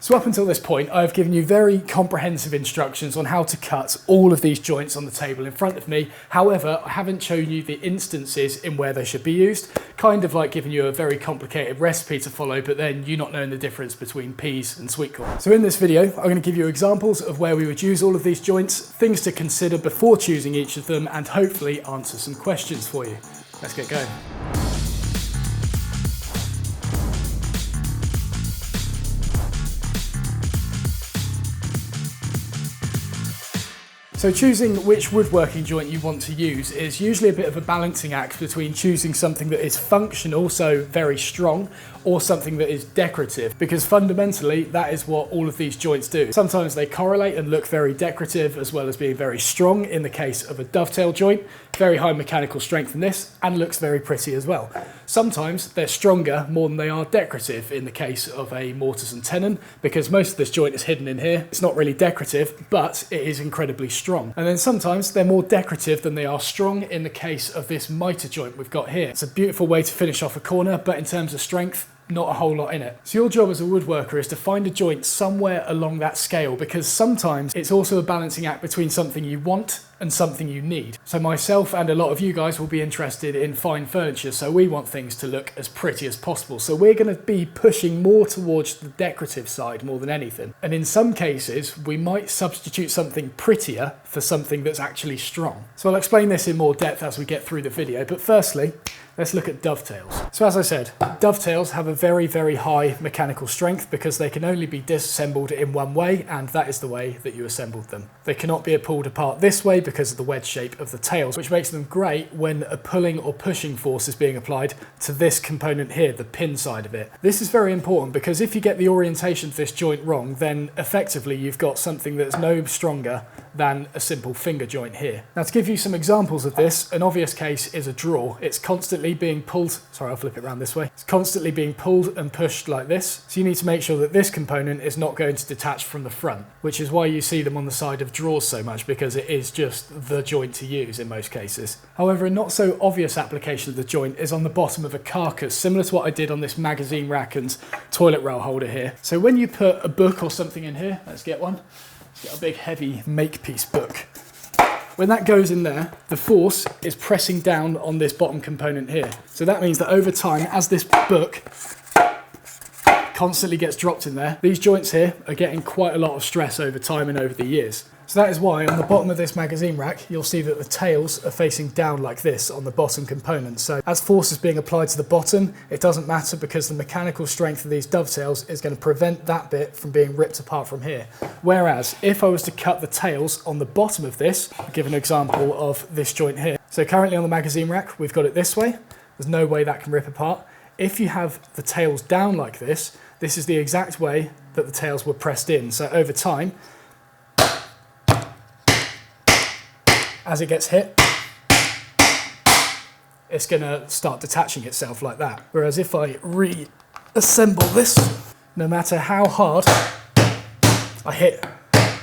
So up until this point, I've given you very comprehensive instructions on how to cut all of these joints on the table in front of me. However, I haven't shown you the instances in where they should be used, kind of like giving you a very complicated recipe to follow, but then you not knowing the difference between peas and sweet corn. So in this video, I'm going to give you examples of where we would use all of these joints, things to consider before choosing each of them, and hopefully answer some questions for you. Let's get going. So choosing which woodworking joint you want to use is usually a bit of a balancing act between choosing something that is functional, so very strong, or something that is decorative, because fundamentally that is what all of these joints do. Sometimes they correlate and look very decorative as well as being very strong in the case of a dovetail joint, very high mechanical strength in this, and looks very pretty as well. Sometimes they're stronger more than they are decorative in the case of a mortise and tenon, because most of this joint is hidden in here. It's not really decorative, but it is incredibly strong. And then sometimes they're more decorative than they are strong in the case of this mitre joint we've got here. It's a beautiful way to finish off a corner, but in terms of strength, not a whole lot in it. So your job as a woodworker is to find a joint somewhere along that scale, because sometimes it's also a balancing act between something you want and something you need. So myself and a lot of you guys will be interested in fine furniture, so we want things to look as pretty as possible. So we're going to be pushing more towards the decorative side more than anything. And in some cases, we might substitute something prettier for something that's actually strong. So I'll explain this in more depth as we get through the video, but firstly, let's look at dovetails. So as I said, dovetails have a very, very high mechanical strength because they can only be disassembled in one way, and that is the way that you assembled them. They cannot be pulled apart this way because of the wedge shape of the tails, which makes them great when a pulling or pushing force is being applied to this component here, the pin side of it. This is very important because if you get the orientation of this joint wrong, then effectively you've got something that's no stronger than a simple finger joint here. Now to give you some examples of this, an obvious case is a drawer. It's constantly being pulled, sorry, I'll flip it around this way. It's constantly being pulled and pushed like this. So you need to make sure that this component is not going to detach from the front, which is why you see them on the side of drawers so much, because it is just the joint to use in most cases. However, a not so obvious application of the joint is on the bottom of a carcass, similar to what I did on this magazine rack and toilet roll holder here. So when you put a book or something in here, let's get one. Let's get a big heavy Makepeace book. When that goes in there, the force is pressing down on this bottom component here. So that means that over time, as this book constantly gets dropped in there, these joints here are getting quite a lot of stress over time and over the years. So that is why on the bottom of this magazine rack, you'll see that the tails are facing down like this on the bottom component. So as force is being applied to the bottom, it doesn't matter because the mechanical strength of these dovetails is going to prevent that bit from being ripped apart from here. Whereas if I was to cut the tails on the bottom of this, I'll give an example of this joint here. So currently on the magazine rack, we've got it this way. There's no way that can rip apart. If you have the tails down like this, this is the exact way that the tails were pressed in. So over time, as it gets hit, it's going to start detaching itself like that. Whereas if I reassemble this, no matter how hard I hit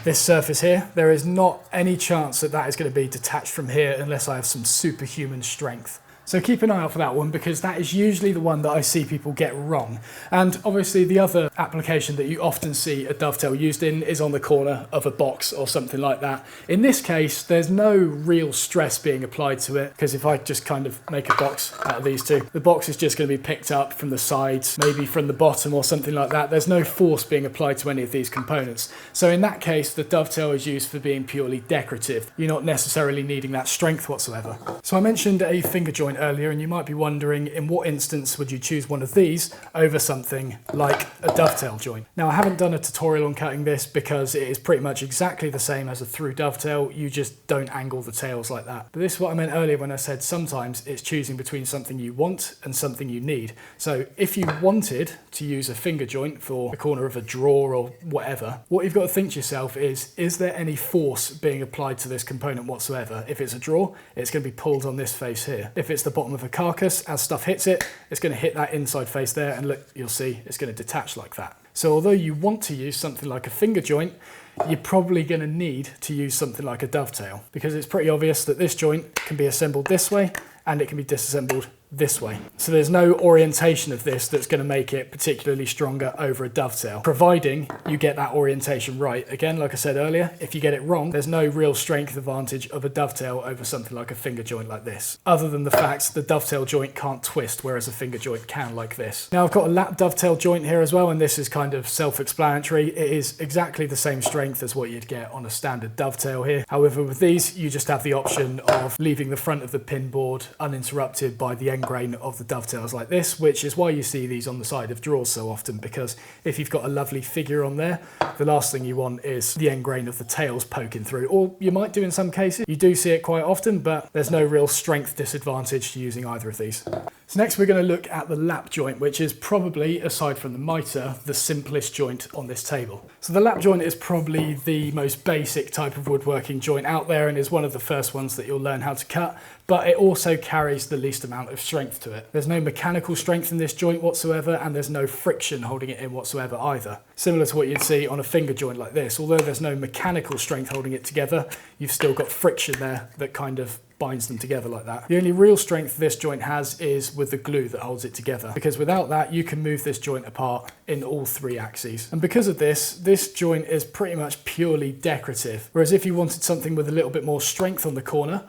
this surface here, there is not any chance that that is going to be detached from here unless I have some superhuman strength. So keep an eye out for that one, because that is usually the one that I see people get wrong. And obviously the other application that you often see a dovetail used in is on the corner of a box or something like that. In this case, there's no real stress being applied to it, because if I just kind of make a box out of these two, the box is just going to be picked up from the sides, maybe from the bottom or something like that. There's no force being applied to any of these components. So in that case, the dovetail is used for being purely decorative. You're not necessarily needing that strength whatsoever. So I mentioned a finger joint earlier, and you might be wondering in what instance would you choose one of these over something like a dovetail joint. Now I haven't done a tutorial on cutting this because it is pretty much exactly the same as a through dovetail, you just don't angle the tails like that. But this is what I meant earlier when I said sometimes it's choosing between something you want and something you need. So if you wanted to use a finger joint for the corner of a drawer or whatever, what you've got to think to yourself is there any force being applied to this component whatsoever? If it's a drawer, it's going to be pulled on this face here. If it's the bottom of a carcass, as stuff hits it, it's going to hit that inside face there, and look, you'll see it's going to detach like that. So although you want to use something like a finger joint, you're probably going to need to use something like a dovetail, because it's pretty obvious that this joint can be assembled this way and it can be disassembled this way. So there's no orientation of this that's going to make it particularly stronger over a dovetail, providing you get that orientation right. Again, like I said earlier, if you get it wrong, there's no real strength advantage of a dovetail over something like a finger joint like this, other than the fact the dovetail joint can't twist, whereas a finger joint can like this. Now I've got a lap dovetail joint here as well, and this is kind of self-explanatory. It is exactly the same strength as what you'd get on a standard dovetail here. However, with these, you just have the option of leaving the front of the pin board uninterrupted by the end grain of the dovetails like this, which is why you see these on the side of drawers so often, because if you've got a lovely figure on there, the last thing you want is the end grain of the tails poking through, or you might do in some cases. You do see it quite often, but there's no real strength disadvantage to using either of these. So next we're going to look at the lap joint, which is probably, aside from the mitre, the simplest joint on this table. So the lap joint is probably the most basic type of woodworking joint out there and is one of the first ones that you'll learn how to cut, but it also carries the least amount of strength to it. There's no mechanical strength in this joint whatsoever, and there's no friction holding it in whatsoever either. Similar to what you'd see on a finger joint like this. Although there's no mechanical strength holding it together, you've still got friction there that kind of binds them together like that. The only real strength this joint has is with the glue that holds it together, because without that you can move this joint apart in all three axes. And because of this joint is pretty much purely decorative, whereas if you wanted something with a little bit more strength on the corner,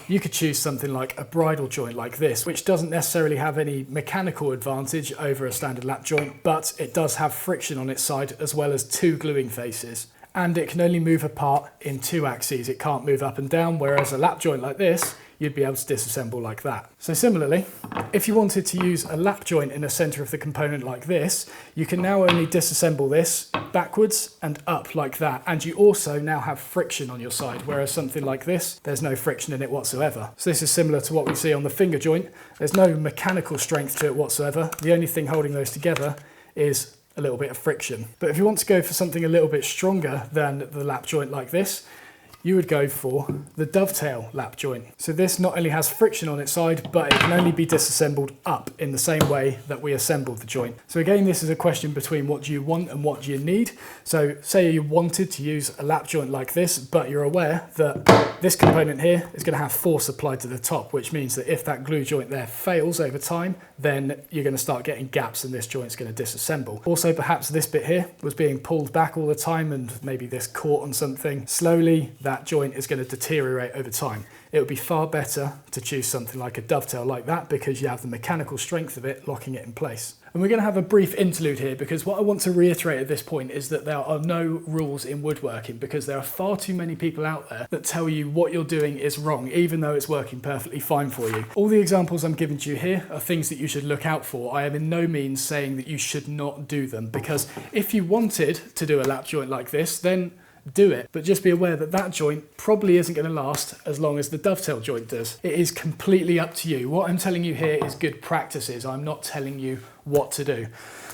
you could choose something like a bridal joint like this, which doesn't necessarily have any mechanical advantage over a standard lap joint, but it does have friction on its side as well as two gluing faces. And it can only move apart in two axes. It can't move up and down, whereas a lap joint like this, you'd be able to disassemble like that. So similarly, if you wanted to use a lap joint in the center of the component like this, you can now only disassemble this backwards and up like that. And you also now have friction on your side, whereas something like this, there's no friction in it whatsoever. So this is similar to what we see on the finger joint. There's no mechanical strength to it whatsoever. The only thing holding those together is a little bit of friction. But if you want to go for something a little bit stronger than the lap joint like this, you would go for the dovetail lap joint. So this not only has friction on its side, but it can only be disassembled up in the same way that we assembled the joint. So again, this is a question between what do you want and what do you need. So say you wanted to use a lap joint like this, but you're aware that this component here is going to have force applied to the top, which means that if that glue joint there fails over time, then you're going to start getting gaps and this joint's going to disassemble. Also, perhaps this bit here was being pulled back all the time and maybe this caught on something. Slowly, that joint is going to deteriorate over time. It would be far better to choose something like a dovetail like that because you have the mechanical strength of it locking it in place. And we're going to have a brief interlude here because what I want to reiterate at this point is that there are no rules in woodworking, because there are far too many people out there that tell you what you're doing is wrong, even though it's working perfectly fine for you. All the examples I'm giving to you here are things that you should look out for. I am in no means saying that you should not do them, because if you wanted to do a lap joint like this, then do it, but just be aware that that joint probably isn't going to last as long as the dovetail joint does. It is completely up to you. What I'm telling you here is good practices. I'm not telling you what to do.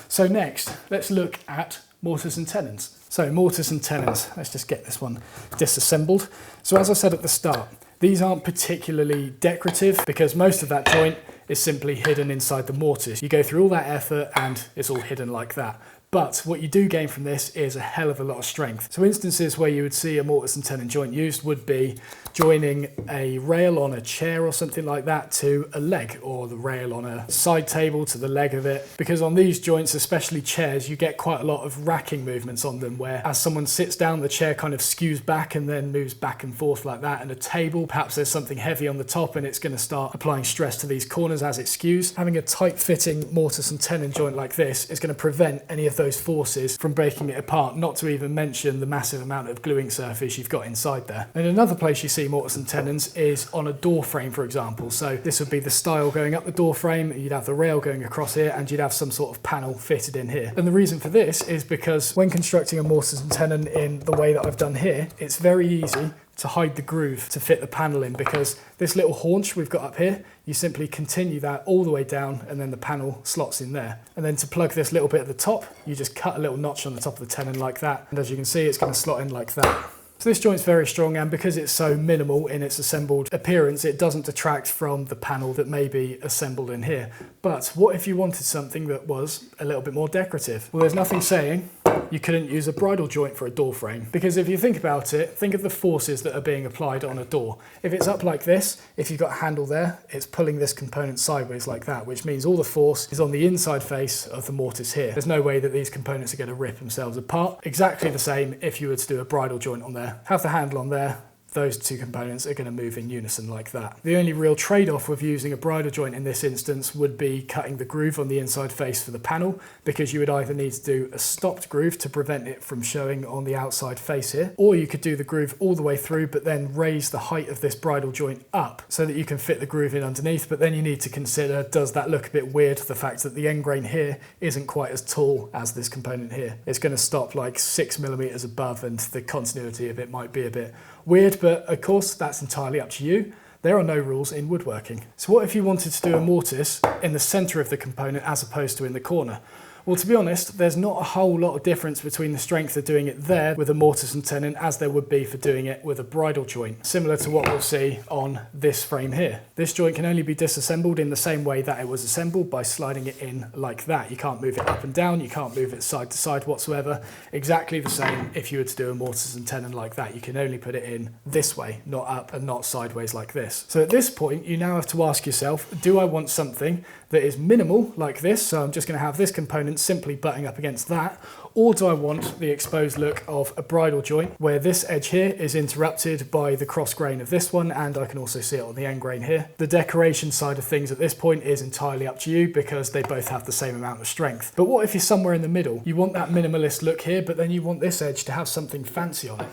So next, let's look at mortise and tenons. So mortise and tenons, let's just get this one disassembled. So as I said at the start, these aren't particularly decorative because most of that joint is simply hidden inside the mortise. You go through all that effort and it's all hidden like that. But what you do gain from this is a hell of a lot of strength. So instances where you would see a mortise and tenon joint used would be joining a rail on a chair or something like that to a leg, or the rail on a side table to the leg of it. Because on these joints, especially chairs, you get quite a lot of racking movements on them where as someone sits down, the chair kind of skews back and then moves back and forth like that. And a table, perhaps there's something heavy on the top and it's going to start applying stress to these corners as it skews. Having a tight fitting mortise and tenon joint like this is going to prevent any of those forces from breaking it apart, not to even mention the massive amount of gluing surface you've got inside there. And another place you see mortise and tenons is on a door frame, for example. So this would be the stile going up the door frame, you'd have the rail going across here, and you'd have some sort of panel fitted in here. And the reason for this is because when constructing a mortise and tenon in the way that I've done here, it's very easy to hide the groove to fit the panel in, because this little haunch we've got up here, you simply continue that all the way down and then the panel slots in there. And then to plug this little bit at the top, you just cut a little notch on the top of the tenon like that. And as you can see, it's going to slot in like that. So this joint's very strong, and because it's so minimal in its assembled appearance, it doesn't detract from the panel that may be assembled in here. But what if you wanted something that was a little bit more decorative? Well, there's nothing saying you couldn't use a bridal joint for a door frame, because if you think about it, think of the forces that are being applied on a door. If it's up like this, if you've got a handle there, it's pulling this component sideways like that, which means all the force is on the inside face of the mortise here. There's no way that these components are going to rip themselves apart. Exactly the same if you were to do a bridal joint on there. Have the handle on there, those two components are going to move in unison like that. The only real trade-off with using a bridal joint in this instance would be cutting the groove on the inside face for the panel, because you would either need to do a stopped groove to prevent it from showing on the outside face here, or you could do the groove all the way through but then raise the height of this bridal joint up so that you can fit the groove in underneath. But then you need to consider, does that look a bit weird, the fact that the end grain here isn't quite as tall as this component here. It's going to stop like 6mm above, and the continuity of it might be a bit weird, but of course that's entirely up to you. There are no rules in woodworking. So what if you wanted to do a mortise in the centre of the component as opposed to in the corner? Well, to be honest, there's not a whole lot of difference between the strength of doing it there with a mortise and tenon as there would be for doing it with a bridal joint, similar to what we'll see on this frame here. This joint can only be disassembled in the same way that it was assembled, by sliding it in like that. You can't move it up and down, you can't move it side to side whatsoever. Exactly the same if you were to do a mortise and tenon like that. You can only put it in this way, not up and not sideways like this. So at this point, you now have to ask yourself, do I want something that is minimal like this? So I'm just going to have this component simply butting up against that, or do I want the exposed look of a bridal joint where this edge here is interrupted by the cross grain of this one, and I can also see it on the end grain here. The decoration side of things at this point is entirely up to you, because they both have the same amount of strength. But what if you're somewhere in the middle? You want that minimalist look here, but then you want this edge to have something fancy on it.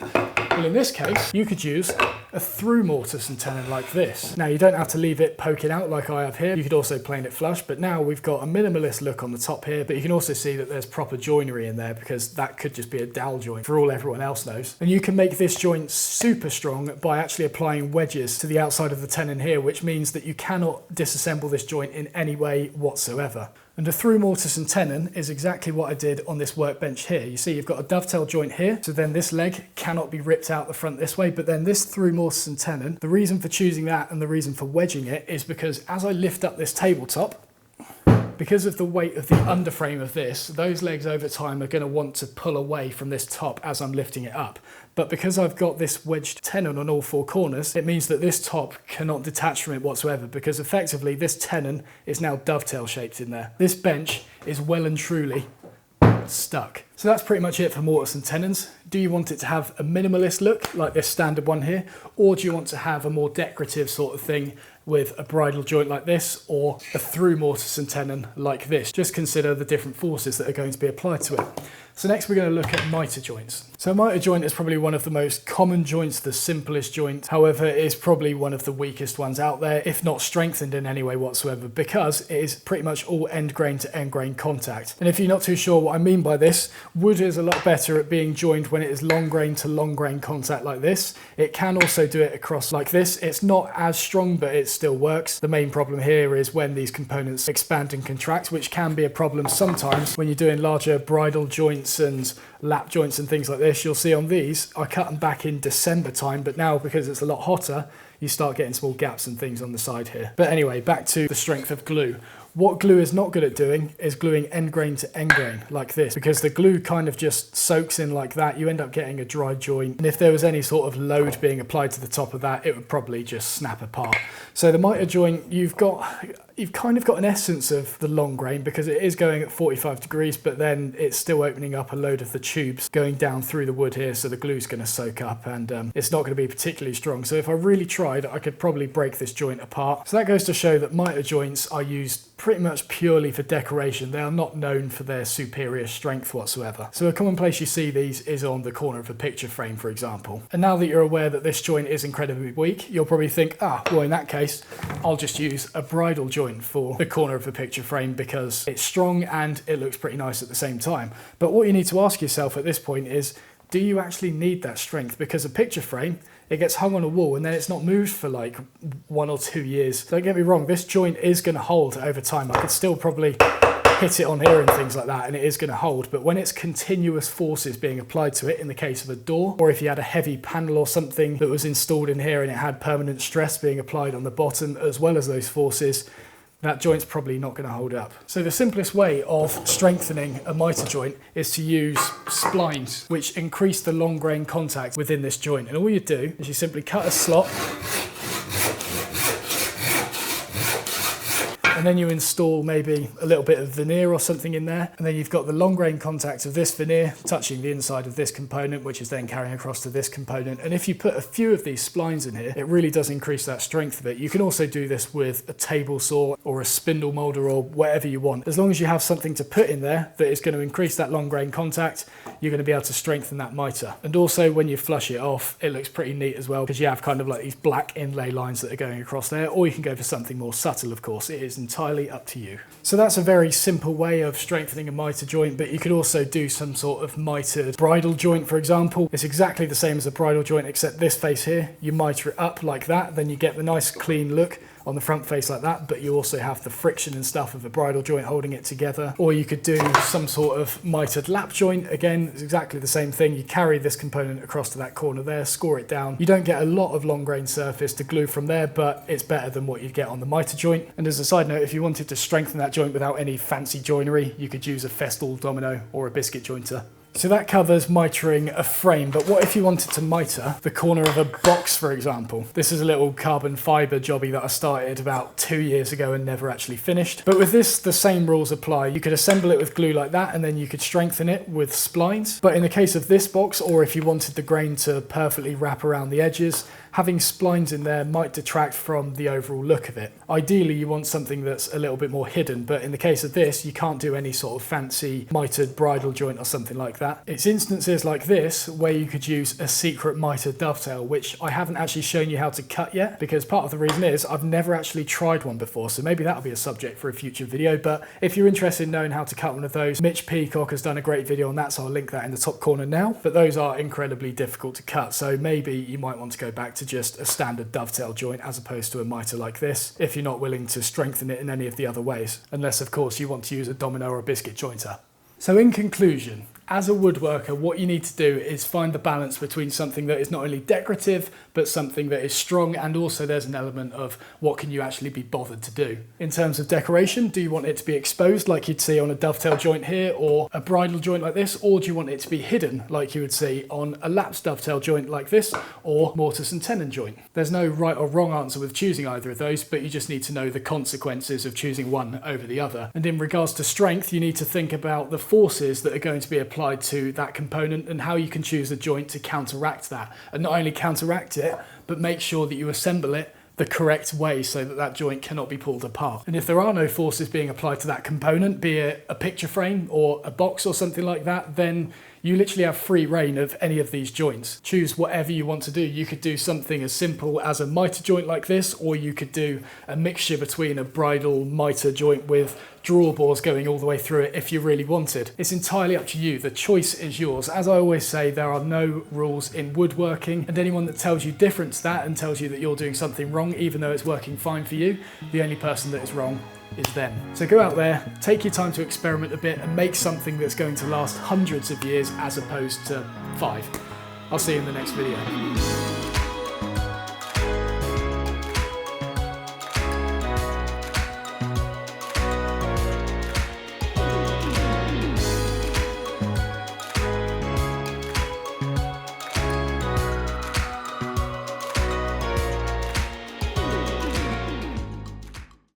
Well, in this case, you could use a through mortise and tenon like this. Now, you don't have to leave it poking out like I have here. You could also plane it flush, but now we've got a minimalist look on the top here, but you can also see that there's proper joinery in there, because that could just be a dowel joint for all everyone else knows. And you can make this joint super strong by actually applying wedges to the outside of the tenon here, which means that you cannot disassemble this joint in any way whatsoever. And a through mortise and tenon is exactly what I did on this workbench here. You see you've got a dovetail joint here, so then this leg cannot be ripped out the front this way, but then this through mortise and tenon, the reason for choosing that and the reason for wedging it is because as I lift up this tabletop, because of the weight of the underframe of this, those legs over time are going to want to pull away from this top as I'm lifting it up. But because I've got this wedged tenon on all four corners, it means that this top cannot detach from it whatsoever, because effectively this tenon is now dovetail shaped in there. This bench is well and truly stuck. So that's pretty much it for mortise and tenons. Do you want it to have a minimalist look like this standard one here, or do you want to have a more decorative sort of thing with a bridal joint like this, or a through mortise and tenon like this? Just consider the different forces that are going to be applied to it. So next we're going to look at mitre joints. So a mitre joint is probably one of the most common joints, the simplest joint. However, it is probably one of the weakest ones out there, if not strengthened in any way whatsoever, because it is pretty much all end grain to end grain contact. And if you're not too sure what I mean by this, wood is a lot better at being joined when it is long grain to long grain contact like this. It can also do it across like this. It's not as strong, but it still works. The main problem here is when these components expand and contract, which can be a problem sometimes when you're doing larger bridal joints and lap joints and things like this. You'll see on these, I cut them back in December time, but now because it's a lot hotter, you start getting small gaps and things on the side here. But anyway, back to the strength of glue. What glue is not good at doing is gluing end grain to end grain like this, because the glue kind of just soaks in like that. You end up getting a dry joint, and if there was any sort of load being applied to the top of that, it would probably just snap apart. So the mitre joint, you've kind of got an essence of the long grain, because it is going at 45 degrees, but then it's still opening up a load of the tubes going down through the wood here, so the glue's going to soak up, and it's not going to be particularly strong. So if I really tried, I could probably break this joint apart. So that goes to show that mitre joints are used pretty much purely for decoration. They are not known for their superior strength whatsoever. So a common place you see these is on the corner of a picture frame, for example. And now that you're aware that this joint is incredibly weak, you'll probably think, well, in that case, I'll just use a bridal joint for the corner of a picture frame because it's strong and it looks pretty nice at the same time. But what you need to ask yourself at this point is, do you actually need that strength? Because a picture frame, it gets hung on a wall and then it's not moved for like 1 or 2 years. Don't get me wrong, this joint is going to hold over time. I could still probably hit it on here and things like that, and it is going to hold. But when it's continuous forces being applied to it, in the case of a door, or if you had a heavy panel or something that was installed in here and it had permanent stress being applied on the bottom as well as those forces, that joint's probably not going to hold up. So the simplest way of strengthening a mitre joint is to use splines, which increase the long grain contact within this joint. And all you do is you simply cut a slot, and then you install maybe a little bit of veneer or something in there, and then you've got the long grain contact of this veneer touching the inside of this component, which is then carrying across to this component. And if you put a few of these splines in here, it really does increase that strength of it. You can also do this with a table saw or a spindle molder or whatever you want. As long as you have something to put in there that is going to increase that long grain contact, you're going to be able to strengthen that mitre. And also when you flush it off, it looks pretty neat as well, because you have kind of like these black inlay lines that are going across there, or you can go for something more subtle, of course. It is entirely up to you. So that's a very simple way of strengthening a mitre joint, but you could also do some sort of mitred bridal joint, for example. It's exactly the same as a bridal joint, except this face here, you mitre it up like that, then you get the nice clean look on the front face like that, but you also have the friction and stuff of a bridal joint holding it together. Or you could do some sort of mitred lap joint. Again, it's exactly the same thing. You carry this component across to that corner there, score it down. You don't get a lot of long grain surface to glue from there, but it's better than what you'd get on the mitre joint. And as a side note, if you wanted to strengthen that joint without any fancy joinery, you could use a Faithfull domino or a biscuit jointer. So that covers mitering a frame, but what if you wanted to mitre the corner of a box, for example? This is a little carbon fibre jobby that I started about 2 years ago and never actually finished. But with this, the same rules apply. You could assemble it with glue like that, and then you could strengthen it with splines. But in the case of this box, or if you wanted the grain to perfectly wrap around the edges, having splines in there might detract from the overall look of it. Ideally, you want something that's a little bit more hidden, but in the case of this, you can't do any sort of fancy mitred bridal joint or something like that. It's instances like this where you could use a secret mitred dovetail, which I haven't actually shown you how to cut yet, because part of the reason is I've never actually tried one before, so maybe that'll be a subject for a future video. But if you're interested in knowing how to cut one of those, Mitch Peacock has done a great video on that, so I'll link that in the top corner now. But those are incredibly difficult to cut, so maybe you might want to go back to just a standard dovetail joint as opposed to a mitre like this, if you're not willing to strengthen it in any of the other ways, unless of course you want to use a domino or a biscuit jointer. So in conclusion, as a woodworker, what you need to do is find the balance between something that is not only decorative, but something that is strong, and also there's an element of what can you actually be bothered to do. In terms of decoration, do you want it to be exposed like you'd see on a dovetail joint here, or a bridal joint like this, or do you want it to be hidden like you would see on a lapsed dovetail joint like this, or mortise and tenon joint? There's no right or wrong answer with choosing either of those, but you just need to know the consequences of choosing one over the other. And in regards to strength, you need to think about the forces that are going to be applied to that component and how you can choose a joint to counteract that. And not only counteract it, but make sure that you assemble it the correct way so that that joint cannot be pulled apart. And if there are no forces being applied to that component, be it a picture frame or a box or something like that, then you literally have free reign of any of these joints. Choose whatever you want to do. You could do something as simple as a mitre joint like this, or you could do a mixture between a bridal mitre joint with drawer bores going all the way through it if you really wanted. It's entirely up to you. The choice is yours. As I always say, there are no rules in woodworking, and anyone that tells you different to that and tells you that you're doing something wrong, even though it's working fine for you, the only person that is wrong is them. So go out there, take your time to experiment a bit, and make something that's going to last hundreds of years as opposed to 5. I'll see you in the next video.